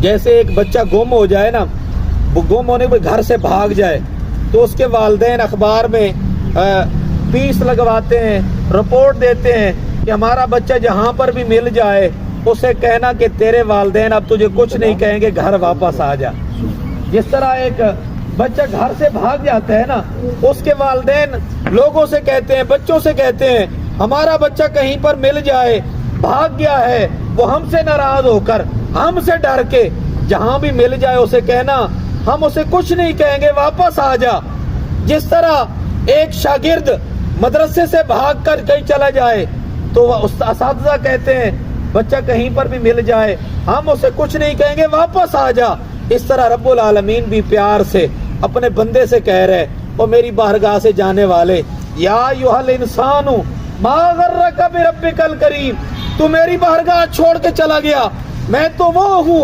جیسے ایک بچہ گم ہو جائے نا، وہ گم ہونے پہ گھر سے بھاگ جائے تو اس کے والدین اخبار میں پیس لگواتے ہیں، رپورٹ دیتے ہیں کہ ہمارا بچہ جہاں پر بھی مل جائے اسے کہنا کہ تیرے والدین اب تجھے کچھ نہیں کہیں گے، گھر واپس آ جا۔ جس طرح ایک بچہ گھر سے بھاگ جاتا ہے نا، اس کے والدین لوگوں سے کہتے ہیں، بچوں سے کہتے ہیں ہمارا بچہ کہیں پر مل جائے، بھاگ گیا ہے، وہ ہم سے ناراض ہو کر، ہم سے ڈر کے، جہاں بھی مل جائے اسے کہنا ہم اسے کچھ نہیں کہیں گے، واپس آ جا۔ جس طرح ایک شاگرد مدرسے سے بھاگ کر کہیں چلا جائے تو اساتذہ کہتے ہیں بچہ کہیں پر بھی مل جائے ہم اسے کچھ نہیں کہیں گے، واپس آ جا۔ اس طرح رب العالمین بھی پیار سے اپنے بندے سے کہہ رہے اور میری بارگاہ سے جانے والے، یا ایھا الانسان ما غرک بربک الکریم، تو میری بارگاہ چھوڑ کے چلا گیا، میں تو وہ ہوں